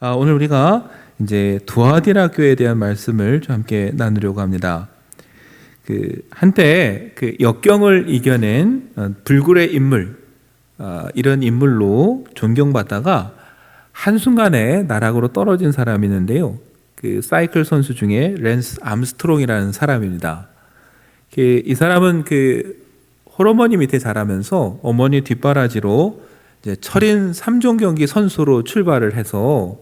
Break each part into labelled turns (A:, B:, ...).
A: 오늘 우리가 이제 두아디라 교회에 대한 말씀을 좀 함께 나누려고 합니다. 한때 역경을 이겨낸 불굴의 인물, 이런 인물로 존경받다가 한순간에 나락으로 떨어진 사람이 있는데요. 사이클 선수 중에 랜스 암스트롱이라는 사람입니다. 이 사람은 홀어머니 밑에 자라면서 어머니 뒷바라지로 이제 철인 3종 경기 선수로 출발을 해서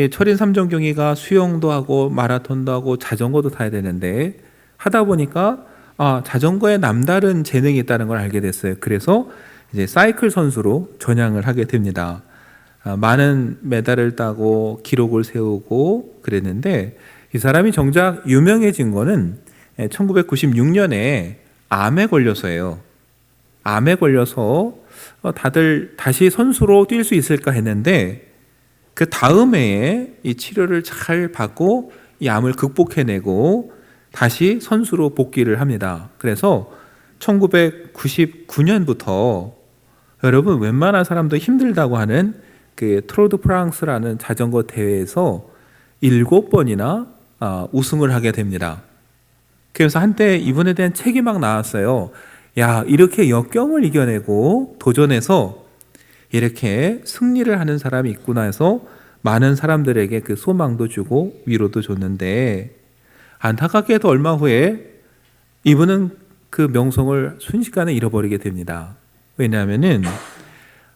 A: 철인 3종 경기가 수영도 하고 마라톤도 하고 자전거도 타야 되는데 하다 보니까 자전거에 남다른 재능이 있다는 걸 알게 됐어요. 그래서 이제 사이클 선수로 전향을 하게 됩니다. 많은 메달을 따고 기록을 세우고 그랬는데 이 사람이 정작 유명해진 거는 1996년에 암에 걸려서예요. 암에 걸려서 다들 다시 선수로 뛸 수 있을까 했는데 그 다음 해에 이 치료를 잘 받고 이 암을 극복해내고 다시 선수로 복귀를 합니다. 그래서 1999년부터 여러분 웬만한 사람도 힘들다고 하는 트로드 드 프랑스라는 자전거 대회에서 7번이나 우승을 하게 됩니다. 그래서 한때 이분에 대한 책이 막 나왔어요. 야, 이렇게 역경을 이겨내고 도전해서 이렇게 승리를 하는 사람이 있구나 해서 많은 사람들에게 소망도 주고 위로도 줬는데 안타깝게도 얼마 후에 이분은 그 명성을 순식간에 잃어버리게 됩니다. 왜냐하면은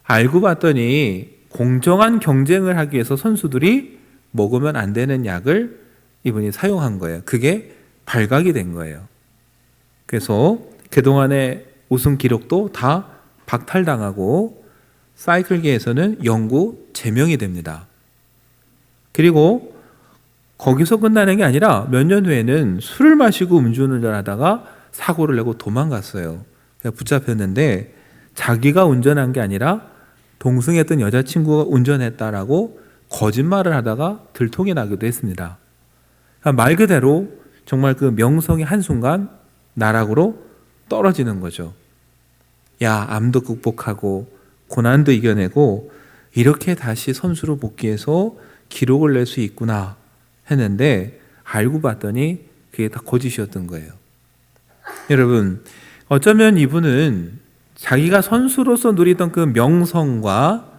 A: 알고 봤더니 공정한 경쟁을 하기 위해서 선수들이 먹으면 안 되는 약을 이분이 사용한 거예요. 그게 발각이 된 거예요. 그래서 그동안의 우승 기록도 다 박탈당하고 사이클계에서는 영구 제명이 됩니다. 그리고 거기서 끝나는 게 아니라 몇 년 후에는 술을 마시고 음주운전을 하다가 사고를 내고 도망갔어요. 붙잡혔는데 자기가 운전한 게 아니라 동승했던 여자친구가 운전했다라고 거짓말을 하다가 들통이 나기도 했습니다. 말 그대로 정말 명성이 한순간 나락으로 떨어지는 거죠. 야, 암도 극복하고 고난도 이겨내고 이렇게 다시 선수로 복귀해서 기록을 낼 수 있구나 했는데 알고 봤더니 그게 다 거짓이었던 거예요. 여러분, 어쩌면 이분은 자기가 선수로서 누리던 그 명성과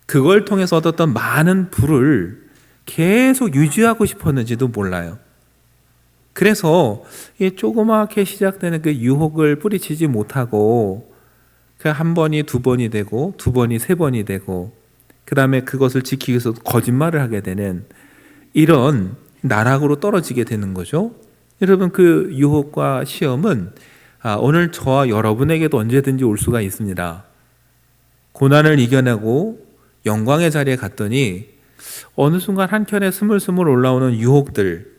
A: 그걸 통해서 얻었던 많은 부를 계속 유지하고 싶었는지도 몰라요. 그래서 이 조그맣게 시작되는 그 유혹을 뿌리치지 못하고 한 번이 두 번이 되고 두 번이 세 번이 되고 그 다음에 그것을 지키기 위해서 거짓말을 하게 되는 이런 나락으로 떨어지게 되는 거죠. 여러분, 그 유혹과 시험은 오늘 저와 여러분에게도 언제든지 올 수가 있습니다. 고난을 이겨내고 영광의 자리에 갔더니 어느 순간 한켠에 스물스물 올라오는 유혹들,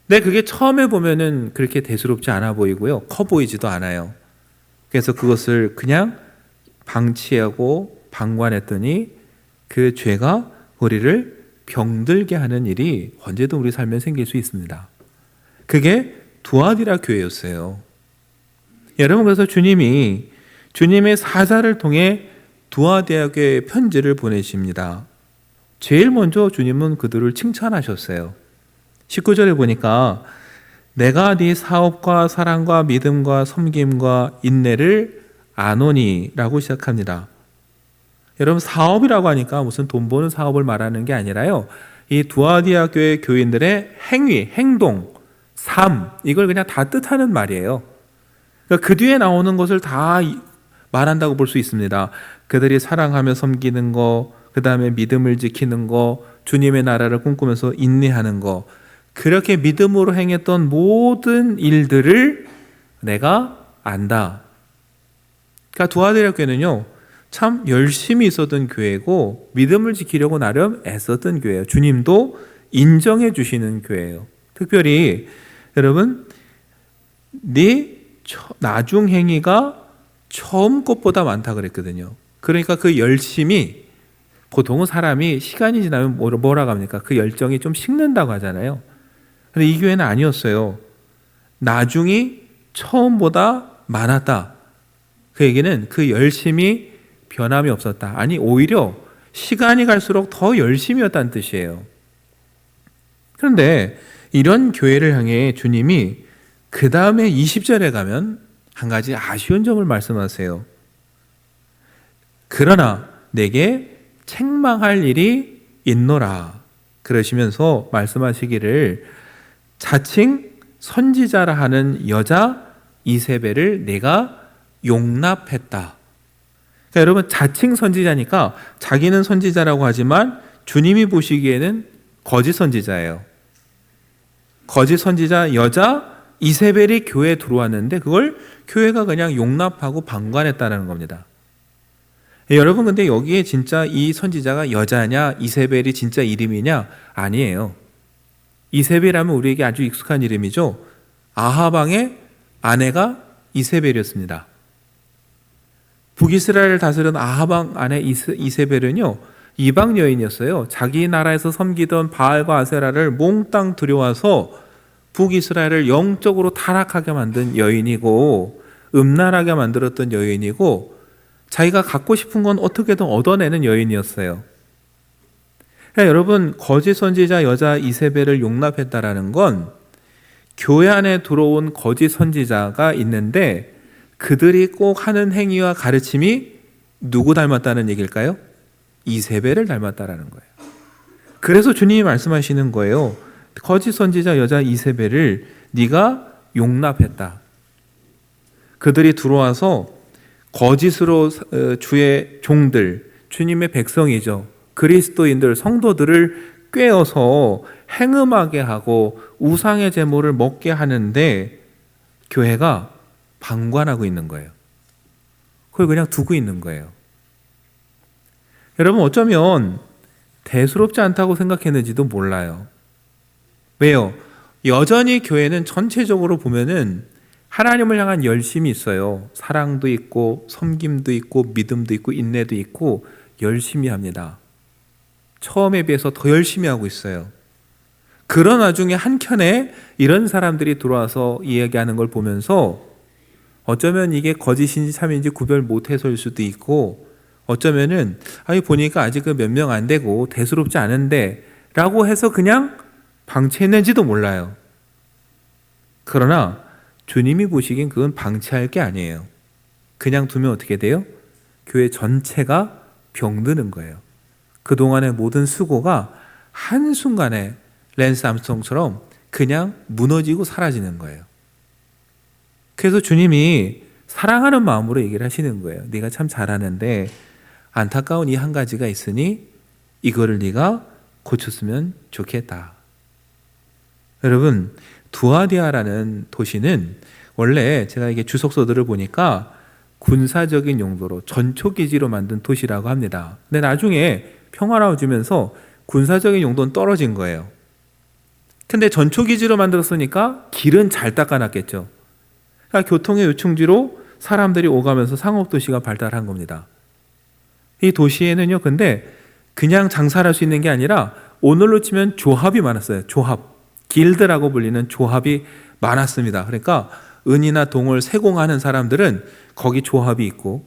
A: 그게 처음에 보면은 그렇게 대수롭지 않아 보이고요. 커 보이지도 않아요. 그래서 그것을 그냥 방치하고 방관했더니 그 죄가 우리를 병들게 하는 일이 언제든 우리 삶에 생길 수 있습니다. 그게 두아디라 교회였어요. 여러분, 그래서 주님이 주님의 사자를 통해 두아디라 교회에 편지를 보내십니다. 제일 먼저 주님은 그들을 칭찬하셨어요. 19절에 보니까 내가 네 사업과 사랑과 믿음과 섬김과 인내를 아노니 라고 시작합니다. 여러분, 사업이라고 하니까 무슨 돈 버는 사업을 말하는 게 아니라요, 이 두아디라 교회 교인들의 행위, 행동, 삶, 이걸 그냥 다 뜻하는 말이에요. 그러니까 그 뒤에 나오는 것을 다 말한다고 볼 수 있습니다. 그들이 사랑하며 섬기는 거, 그 다음에 믿음을 지키는 거, 주님의 나라를 꿈꾸면서 인내하는 거, 그렇게 믿음으로 행했던 모든 일들을 내가 안다. 그러니까 두아디라 교회는요, 참 열심히 있었던 교회고 믿음을 지키려고 나름 애썼던 교회예요. 주님도 인정해 주시는 교회예요. 특별히 여러분, 네 나중 행위가 처음 것보다 많다 그랬거든요. 그러니까 그 열심히, 보통은 사람이 시간이 지나면 뭐라고 합니까? 그 열정이 좀 식는다고 하잖아요. 근데 이 교회는 아니었어요. 나중이 처음보다 많았다. 그 얘기는 그 열심이 변함이 없었다. 아니, 오히려 시간이 갈수록 더 열심이었다는 뜻이에요. 그런데 이런 교회를 향해 주님이 그 다음에 20절에 가면 한 가지 아쉬운 점을 말씀하세요. 그러나 내게 책망할 일이 있노라. 그러시면서 말씀하시기를 자칭 선지자라 하는 여자 이세벨을 내가 용납했다. 그러니까 여러분, 자칭 선지자니까 자기는 선지자라고 하지만 주님이 보시기에는 거짓 선지자예요. 거짓 선지자 여자 이세벨이 교회에 들어왔는데 그걸 교회가 그냥 용납하고 방관했다는 겁니다. 여러분, 근데 여기에 진짜 이 선지자가 여자냐 이세벨이 진짜 이름이냐? 아니에요. 이세벨하면 우리에게 아주 익숙한 이름이죠. 아합 왕의 아내가 이세벨이었습니다. 북이스라엘을 다스린 아합 왕 아내 이세벨은요, 이방 여인이었어요. 자기 나라에서 섬기던 바알과 아세라를 몽땅 들여와서 북이스라엘을 영적으로 타락하게 만든 여인이고, 음란하게 만들었던 여인이고, 자기가 갖고 싶은 건 어떻게든 얻어내는 여인이었어요. 그러니까 여러분, 거짓 선지자 여자 이세벨을 용납했다라는 건 교회 안에 들어온 거짓 선지자가 있는데 그들이 꼭 하는 행위와 가르침이 누구 닮았다는 얘기일까요? 이세벨을 닮았다라는 거예요. 그래서 주님이 말씀하시는 거예요. 거짓 선지자 여자 이세벨을 네가 용납했다. 그들이 들어와서 거짓으로 주의 종들, 주님의 백성이죠. 그리스도인들, 성도들을 꿰어서 행음하게 하고 우상의 제물을 먹게 하는데 교회가 방관하고 있는 거예요. 그걸 그냥 두고 있는 거예요. 여러분, 어쩌면 대수롭지 않다고 생각했는지도 몰라요. 왜요? 여전히 교회는 전체적으로 보면은 하나님을 향한 열심이 있어요. 사랑도 있고 섬김도 있고 믿음도 있고 인내도 있고 열심히 합니다. 처음에 비해서 더 열심히 하고 있어요. 그런 와중에 한켠에 이런 사람들이 들어와서 이야기하는 걸 보면서 어쩌면 이게 거짓인지 참인지 구별 못해서일 수도 있고, 어쩌면은 보니까 아직 몇 명 안 되고 대수롭지 않은데 라고 해서 그냥 방치했는지도 몰라요. 그러나 주님이 보시기엔 그건 방치할 게 아니에요. 그냥 두면 어떻게 돼요? 교회 전체가 병드는 거예요. 그동안의 모든 수고가 한순간에 랜스 암스트롱처럼 그냥 무너지고 사라지는 거예요. 그래서 주님이 사랑하는 마음으로 얘기를 하시는 거예요. 네가 참 잘하는데 안타까운 이 한 가지가 있으니 이거를 네가 고쳤으면 좋겠다. 여러분, 두아디아라는 도시는 원래 제가 이게 주석서들을 보니까 군사적인 용도로 전초기지로 만든 도시라고 합니다. 근데 나중에 평화로워지면서 군사적인 용도는 떨어진 거예요. 근데 전초기지로 만들었으니까 길은 잘 닦아놨겠죠. 그러니까 교통의 요충지로 사람들이 오가면서 상업도시가 발달한 겁니다. 이 도시에는요, 근데 그냥 장사를 할 수 있는 게 아니라 오늘로 치면 조합이 많았어요. 조합. 길드라고 불리는 조합이 많았습니다. 그러니까 은이나 동을 세공하는 사람들은 거기 조합이 있고,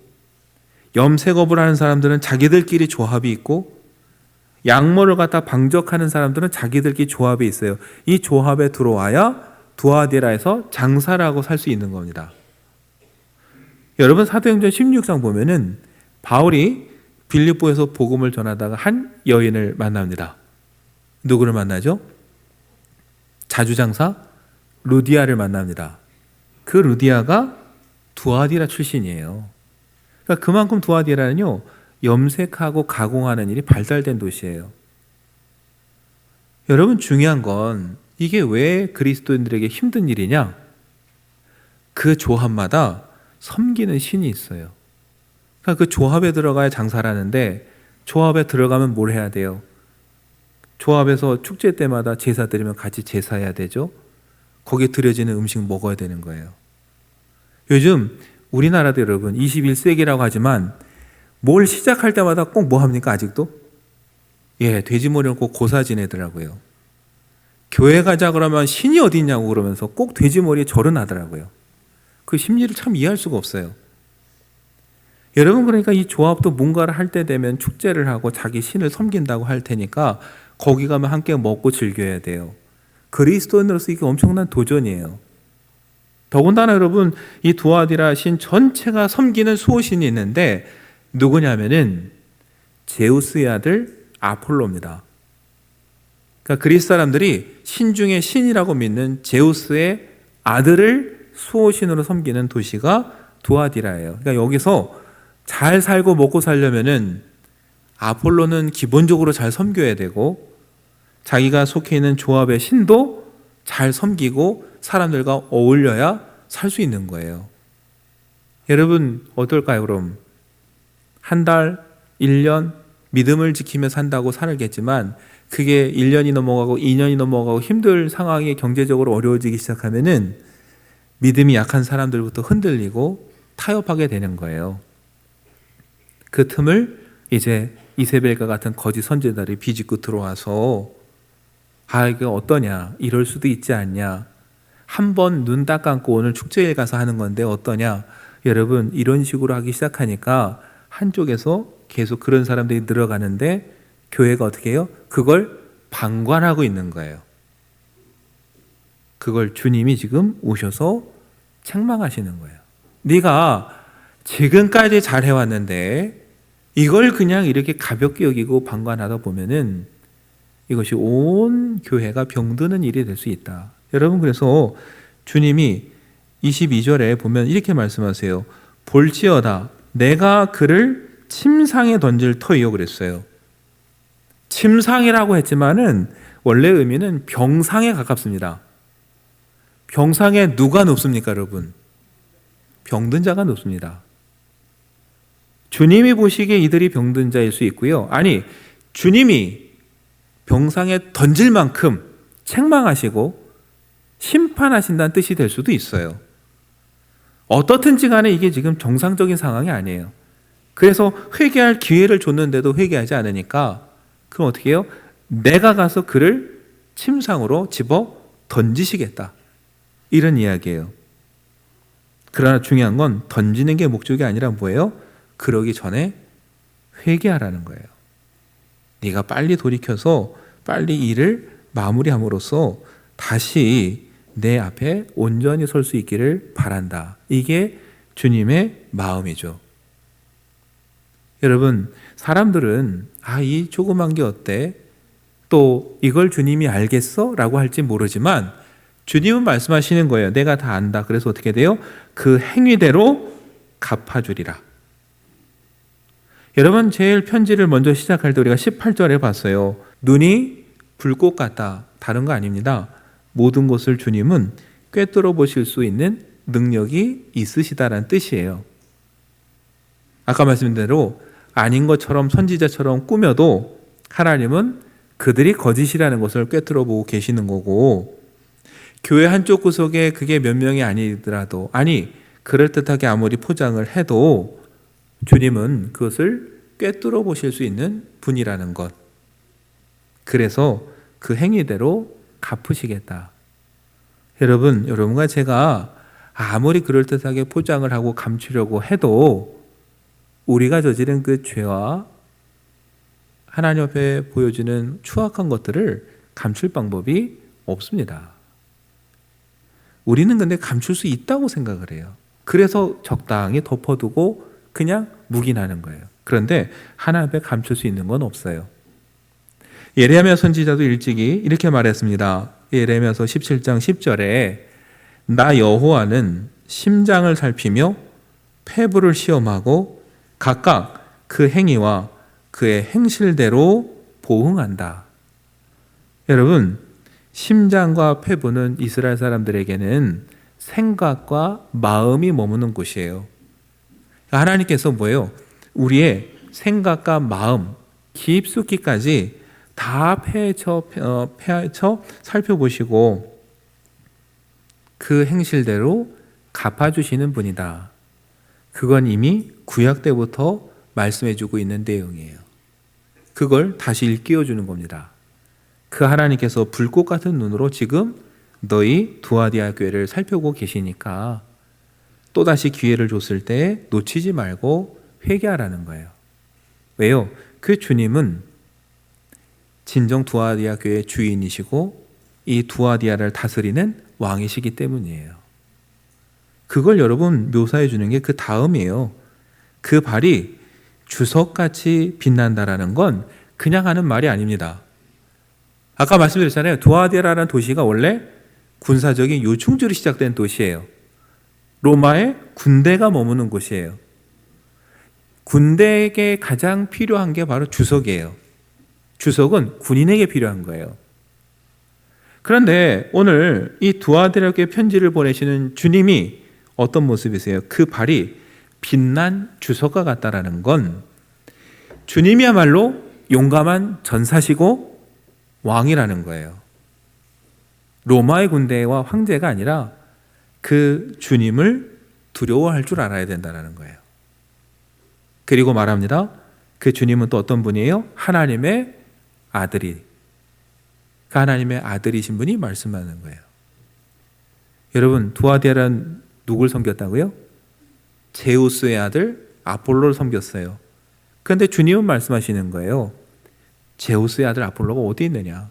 A: 염색업을 하는 사람들은 자기들끼리 조합이 있고, 양모를 갖다 방적하는 사람들은 자기들끼리 조합이 있어요. 이 조합에 들어와야 두아디라에서 장사를 하고 살 수 있는 겁니다. 여러분, 사도행전 16장 보면은 바울이 빌립보에서 복음을 전하다가 한 여인을 만납니다. 누구를 만나죠? 자주장사 루디아를 만납니다. 그 루디아가 두아디라 출신이에요. 그러니까 그만큼 두아디라는요, 염색하고 가공하는 일이 발달된 도시예요. 여러분, 중요한 건 이게 왜 그리스도인들에게 힘든 일이냐? 그 조합마다 섬기는 신이 있어요. 그러니까 그 조합에 들어가야 장사를 하는데, 조합에 들어가면 뭘 해야 돼요? 조합에서 축제 때마다 제사 드리면 같이 제사해야 되죠. 거기에 드려지는 음식 먹어야 되는 거예요. 요즘 우리나라도 여러분 21세기라고 하지만 뭘 시작할 때마다 꼭 뭐 합니까? 아직도? 돼지머리는 꼭 고사 지내더라고요. 교회 가자 그러면 신이 어디 있냐고 그러면서 꼭 돼지머리에 절은 하더라고요. 그 심리를 참 이해할 수가 없어요. 여러분, 그러니까 이 조합도 뭔가를 할 때 되면 축제를 하고 자기 신을 섬긴다고 할 테니까 거기 가면 함께 먹고 즐겨야 돼요. 그리스도인으로서 이게 엄청난 도전이에요. 더군다나 여러분, 이 두아디라 신 전체가 섬기는 수호신이 있는데 누구냐면은 제우스의 아들 아폴로입니다. 그러니까 그리스 사람들이 신 중에 신이라고 믿는 제우스의 아들을 수호신으로 섬기는 도시가 두아디라예요. 그러니까 여기서 잘 살고 먹고 살려면은 아폴로는 기본적으로 잘 섬겨야 되고 자기가 속해 있는 조합의 신도 잘 섬기고 사람들과 어울려야 살 수 있는 거예요. 여러분, 어떨까요, 그럼? 한 달, 1년 믿음을 지키며 산다고 살겠지만 그게 1년이 넘어가고 2년이 넘어가고 힘들 상황이 경제적으로 어려워지기 시작하면은 믿음이 약한 사람들부터 흔들리고 타협하게 되는 거예요. 그 틈을 이제 이세벨과 같은 거짓 선지자들이 비집고 들어와서 이게 어떠냐, 이럴 수도 있지 않냐, 한 번 눈 딱 감고 오늘 축제에 가서 하는 건데 어떠냐, 여러분, 이런 식으로 하기 시작하니까 한쪽에서 계속 그런 사람들이 늘어가는데 교회가 어떻게 해요? 그걸 방관하고 있는 거예요. 그걸 주님이 지금 오셔서 책망하시는 거예요. 네가 지금까지 잘 해왔는데 이걸 그냥 이렇게 가볍게 여기고 방관하다 보면은 이것이 온 교회가 병드는 일이 될 수 있다. 여러분, 그래서 주님이 22절에 보면 이렇게 말씀하세요. 볼지어다 내가 그를 침상에 던질 터이요 그랬어요. 침상이라고 했지만은 원래 의미는 병상에 가깝습니다. 병상에 누가 눕습니까, 여러분? 병든 자가 눕습니다. 주님이 보시기에 이들이 병든 자일 수 있고요. 아니, 주님이 병상에 던질 만큼 책망하시고 심판하신다는 뜻이 될 수도 있어요. 어떻든지 간에 이게 지금 정상적인 상황이 아니에요. 그래서 회개할 기회를 줬는데도 회개하지 않으니까 그럼 어떻게 해요? 내가 가서 그를 침상으로 집어 던지시겠다, 이런 이야기예요. 그러나 중요한 건 던지는 게 목적이 아니라 뭐예요? 그러기 전에 회개하라는 거예요. 네가 빨리 돌이켜서 빨리 일을 마무리함으로써 다시 내 앞에 온전히 설 수 있기를 바란다. 이게 주님의 마음이죠. 여러분, 사람들은 이 조그만 게 어때? 또 이걸 주님이 알겠어? 라고 할지 모르지만 주님은 말씀하시는 거예요. 내가 다 안다. 그래서 어떻게 돼요? 그 행위대로 갚아주리라. 여러분, 제일 편지를 먼저 시작할 때 우리가 18절에 봤어요. 눈이 불꽃 같다. 다른 거 아닙니다. 모든 것을 주님은 꿰뚫어 보실 수 있는 능력이 있으시다라는 뜻이에요. 아까 말씀드린 대로 아닌 것처럼 선지자처럼 꾸며도 하나님은 그들이 거짓이라는 것을 꿰뚫어 보고 계시는 거고, 교회 한쪽 구석에 그게 몇 명이 아니더라도, 아니 그럴듯하게 아무리 포장을 해도 주님은 그것을 꿰뚫어 보실 수 있는 분이라는 것. 그래서 그 행위대로 갚으시겠다. 여러분, 여러분과 제가 아무리 그럴듯하게 포장을 하고 감추려고 해도 우리가 저지른 그 죄와 하나님 앞에 보여주는 추악한 것들을 감출 방법이 없습니다. 우리는 근데 감출 수 있다고 생각을 해요. 그래서 적당히 덮어두고 그냥 묵인하는 거예요. 그런데 하나님 앞에 감출 수 있는 건 없어요. 예레미야 선지자도 일찍이 이렇게 말했습니다. 예레미야서 17장 10절에 나 여호와는 심장을 살피며 폐부를 시험하고 각각 그 행위와 그의 행실대로 보응한다. 여러분, 심장과 폐부는 이스라엘 사람들에게는 생각과 마음이 머무는 곳이에요. 하나님께서 뭐예요? 우리의 생각과 마음 깊숙이까지 다 파헤쳐 살펴보시고 그 행실대로 갚아주시는 분이다. 그건 이미 구약 때부터 말씀해주고 있는 내용이에요. 그걸 다시 일깨워주는 겁니다. 그 하나님께서 불꽃 같은 눈으로 지금 너희 두아디아 교회를 살펴보고 계시니까 또다시 기회를 줬을 때 놓치지 말고 회개하라는 거예요. 왜요? 그 주님은 진정 두아디아 교회의 주인이시고 이 두아디아를 다스리는 왕이시기 때문이에요. 그걸 여러분 묘사해 주는 게 그 다음이에요. 그 발이 주석같이 빛난다라는 건 그냥 하는 말이 아닙니다. 아까 말씀드렸잖아요. 두아디아라는 도시가 원래 군사적인 요충지로 시작된 도시예요. 로마의 군대가 머무는 곳이에요. 군대에게 가장 필요한 게 바로 주석이에요. 주석은 군인에게 필요한 거예요. 그런데 오늘 이 두아디아에게 편지를 보내시는 주님이 어떤 모습이세요? 그 발이 빛난 주석과 같다라는 건 주님이야말로 용감한 전사시고 왕이라는 거예요. 로마의 군대와 황제가 아니라 그 주님을 두려워할 줄 알아야 된다는 거예요. 그리고 말합니다. 그 주님은 또 어떤 분이에요? 하나님의 아들이. 그 하나님의 아들이신 분이 말씀하는 거예요. 여러분, 두아디아는 누굴 섬겼다고요? 제우스의 아들 아폴로를 섬겼어요. 그런데 주님은 말씀하시는 거예요. 제우스의 아들 아폴로가 어디 있느냐?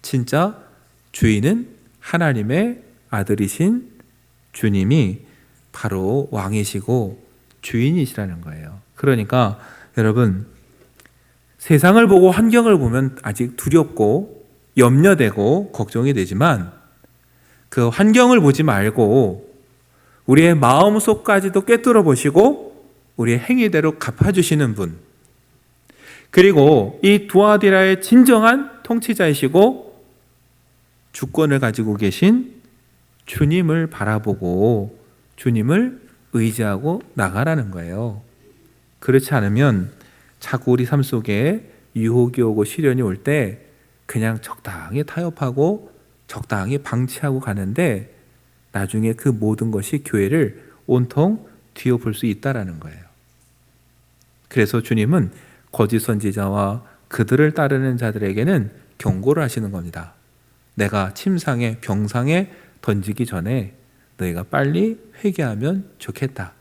A: 진짜 주인은 하나님의 아들이신 주님이 바로 왕이시고 주인이시라는 거예요. 그러니까 여러분, 세상을 보고 환경을 보면 아직 두렵고 염려되고 걱정이 되지만 그 환경을 보지 말고 우리의 마음속까지도 꿰뚫어 보시고 우리의 행위대로 갚아주시는 분, 그리고 이 두아디라의 진정한 통치자이시고 주권을 가지고 계신 주님을 바라보고 주님을 의지하고 나가라는 거예요. 그렇지 않으면 자꾸 우리 삶 속에 유혹이 오고 시련이 올 때 그냥 적당히 타협하고 적당히 방치하고 가는데 나중에 그 모든 것이 교회를 온통 뒤엎을 수 있다라는 거예요. 그래서 주님은 거짓 선지자와 그들을 따르는 자들에게는 경고를 하시는 겁니다. 내가 침상에 병상에 던지기 전에 너희가 빨리 회개하면 좋겠다.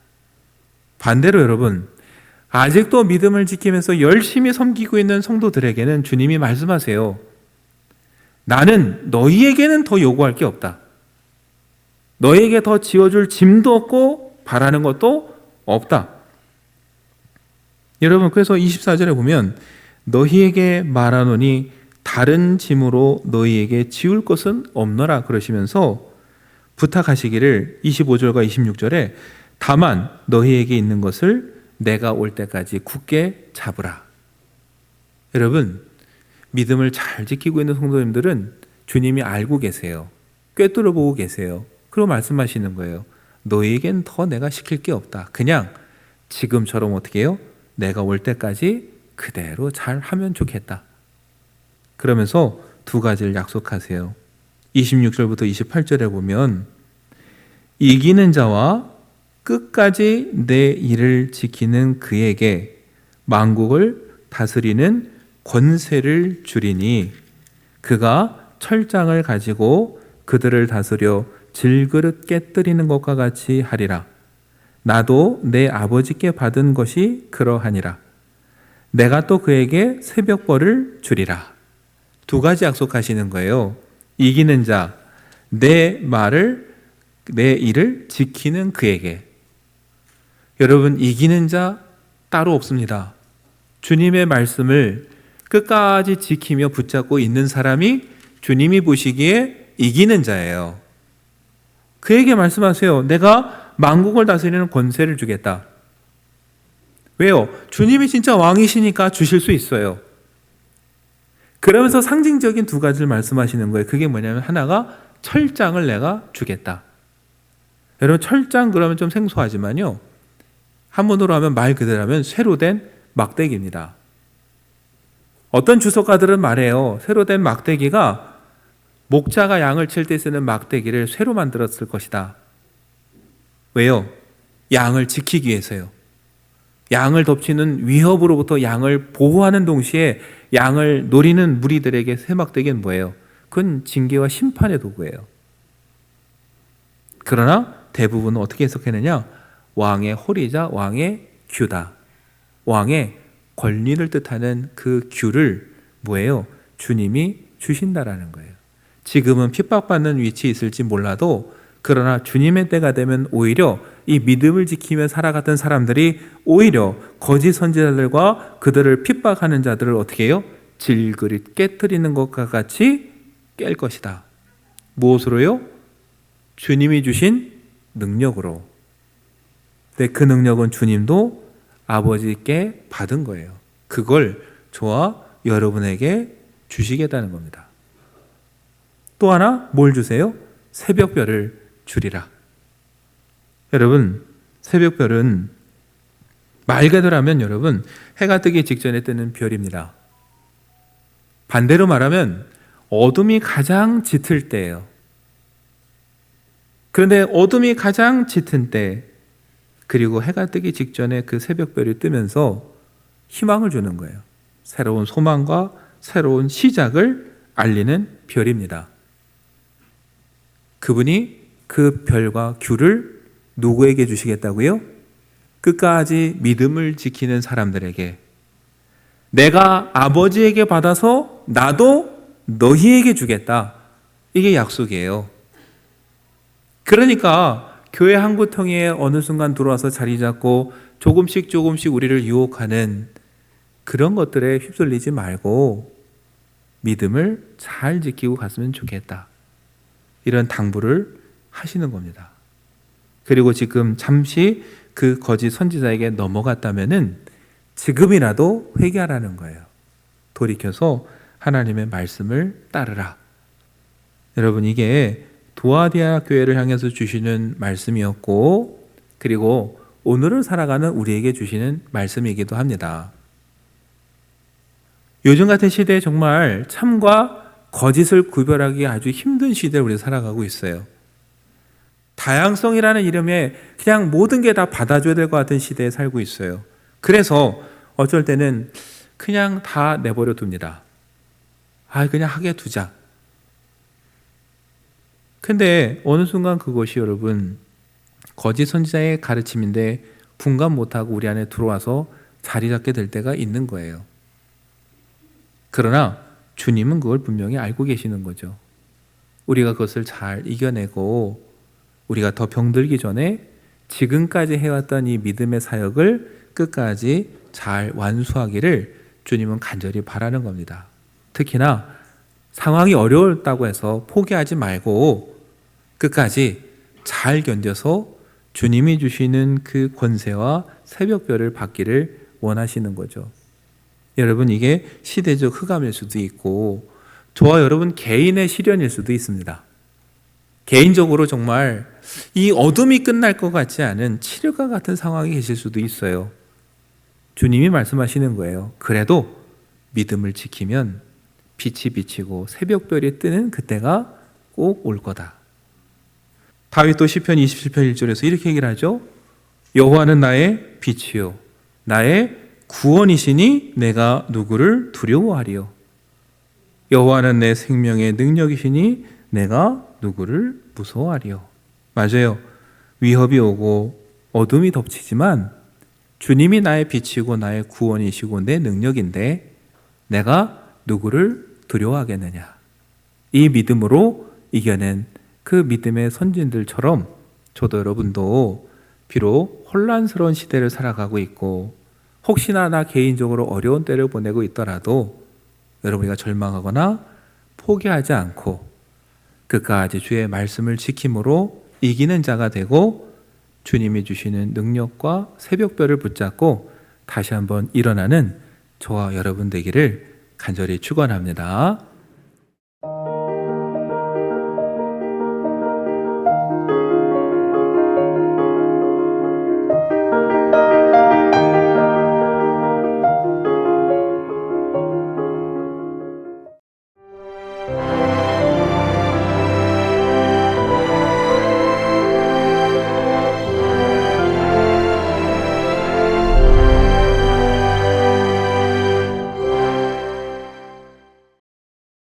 A: 반대로 여러분, 아직도 믿음을 지키면서 열심히 섬기고 있는 성도들에게는 주님이 말씀하세요. 나는 너희에게는 더 요구할 게 없다. 너희에게 더 지어줄 짐도 없고 바라는 것도 없다. 여러분, 그래서 24절에 보면 너희에게 말하노니 다른 짐으로 너희에게 지울 것은 없노라 그러시면서 부탁하시기를 25절과 26절에 다만 너희에게 있는 것을 내가 올 때까지 굳게 잡으라. 여러분, 믿음을 잘 지키고 있는 성도님들은 주님이 알고 계세요. 꿰뚫어 보고 계세요. 그리고 말씀하시는 거예요. 너희에겐 더 내가 시킬 게 없다. 그냥 지금처럼 어떻게 해요? 내가 올 때까지 그대로 잘 하면 좋겠다. 그러면서 두 가지를 약속하세요. 26절부터 28절에 보면 이기는 자와 끝까지 내 일을 지키는 그에게 만국을 다스리는 권세를 주리니 그가 철장을 가지고 그들을 다스려 질그릇 깨뜨리는 것과 같이 하리라. 나도 내 아버지께 받은 것이 그러하니라. 내가 또 그에게 새벽벌을 주리라. 두 가지 약속하시는 거예요. 이기는 자, 내 말을, 내 일을 지키는 그에게. 여러분, 이기는 자 따로 없습니다. 주님의 말씀을 끝까지 지키며 붙잡고 있는 사람이 주님이 보시기에 이기는 자예요. 그에게 말씀하세요. 내가 만국을 다스리는 권세를 주겠다. 왜요? 주님이 진짜 왕이시니까 주실 수 있어요. 그러면서 상징적인 두 가지를 말씀하시는 거예요. 그게 뭐냐면 하나가 철장을 내가 주겠다. 여러분, 철장 그러면 좀 생소하지만요. 한문으로 하면 말 그대로 하면 쇠로 된 막대기입니다. 어떤 주석가들은 말해요. 쇠로 된 막대기가 목자가 양을 칠 때 쓰는 막대기를 쇠로 만들었을 것이다. 왜요? 양을 지키기 위해서요. 양을 덮치는 위협으로부터 양을 보호하는 동시에 양을 노리는 무리들에게 쇠 막대기는 뭐예요? 그건 징계와 심판의 도구예요. 그러나 대부분은 어떻게 해석했느냐? 왕의 홀이자 왕의 규다. 왕의 권리를 뜻하는 그 규를 뭐예요? 주님이 주신다라는 거예요. 지금은 핍박받는 위치에 있을지 몰라도 그러나 주님의 때가 되면 오히려 이 믿음을 지키며 살아갔던 사람들이 오히려 거짓 선지자들과 그들을 핍박하는 자들을 어떻게 해요? 질그릇 깨뜨리는 것과 같이 깰 것이다. 무엇으로요? 주님이 주신 능력으로. 근데 그 능력은 주님도 아버지께 받은 거예요. 그걸 저와 여러분에게 주시겠다는 겁니다. 또 하나 뭘 주세요? 새벽별을 주리라. 여러분, 새벽별은 말 그대로 하면 여러분 해가 뜨기 직전에 뜨는 별입니다. 반대로 말하면 어둠이 가장 짙을 때예요. 그런데 어둠이 가장 짙은 때, 그리고 해가 뜨기 직전에 그 새벽별이 뜨면서 희망을 주는 거예요. 새로운 소망과 새로운 시작을 알리는 별입니다. 그분이 그 별과 규를 누구에게 주시겠다고요? 끝까지 믿음을 지키는 사람들에게. 내가 아버지에게 받아서 나도 너희에게 주겠다. 이게 약속이에요. 그러니까 교회 한 구덩이에 어느 순간 들어와서 자리 잡고 조금씩 우리를 유혹하는 그런 것들에 휩쓸리지 말고 믿음을 잘 지키고 갔으면 좋겠다. 이런 당부를 하시는 겁니다. 그리고 지금 잠시 그 거짓 선지자에게 넘어갔다면은 지금이라도 회개하라는 거예요. 돌이켜서 하나님의 말씀을 따르라. 여러분, 이게 도아디아 교회를 향해서 주시는 말씀이었고, 그리고 오늘을 살아가는 우리에게 주시는 말씀이기도 합니다. 요즘 같은 시대에 정말 참과 거짓을 구별하기 아주 힘든 시대를 우리가 살아가고 있어요. 다양성이라는 이름에 그냥 모든 게 다 받아줘야 될 것 같은 시대에 살고 있어요. 그래서 어쩔 때는 그냥 다 내버려 둡니다. 그냥 하게 두자. 근데 어느 순간 그것이 여러분 거짓 선지자의 가르침인데 분간 못하고 우리 안에 들어와서 자리 잡게 될 때가 있는 거예요. 그러나 주님은 그걸 분명히 알고 계시는 거죠. 우리가 그것을 잘 이겨내고 우리가 더 병들기 전에 지금까지 해왔던 이 믿음의 사역을 끝까지 잘 완수하기를 주님은 간절히 바라는 겁니다. 특히나 상황이 어려웠다고 해서 포기하지 말고 끝까지 잘 견뎌서 주님이 주시는 그 권세와 새벽별을 받기를 원하시는 거죠. 여러분, 이게 시대적 흑암일 수도 있고 저와 여러분 개인의 시련일 수도 있습니다. 개인적으로 정말 이 어둠이 끝날 것 같지 않은 칠흑과 같은 상황이 계실 수도 있어요. 주님이 말씀하시는 거예요. 그래도 믿음을 지키면 빛이 비치고 새벽별이 뜨는 그때가 꼭 올 거다. 다윗도 시편 27편 1절에서 이렇게 얘기를 하죠. 여호와는 나의 빛이요 나의 구원이시니 내가 누구를 두려워하리요. 여호와는 내 생명의 능력이시니 내가 누구를 무서워하리요. 맞아요. 위협이 오고 어둠이 덮치지만 주님이 나의 빛이고 나의 구원이시고 내 능력인데 내가 누구를 두려워하겠느냐. 이 믿음으로 이겨낸 그 믿음의 선진들처럼 저도 여러분도 비록 혼란스러운 시대를 살아가고 있고 혹시나 나 개인적으로 어려운 때를 보내고 있더라도 여러분, 우리가 절망하거나 포기하지 않고 끝까지 주의 말씀을 지킴으로 이기는 자가 되고 주님이 주시는 능력과 새벽별을 붙잡고 다시 한번 일어나는 저와 여러분 되기를 간절히 축원합니다.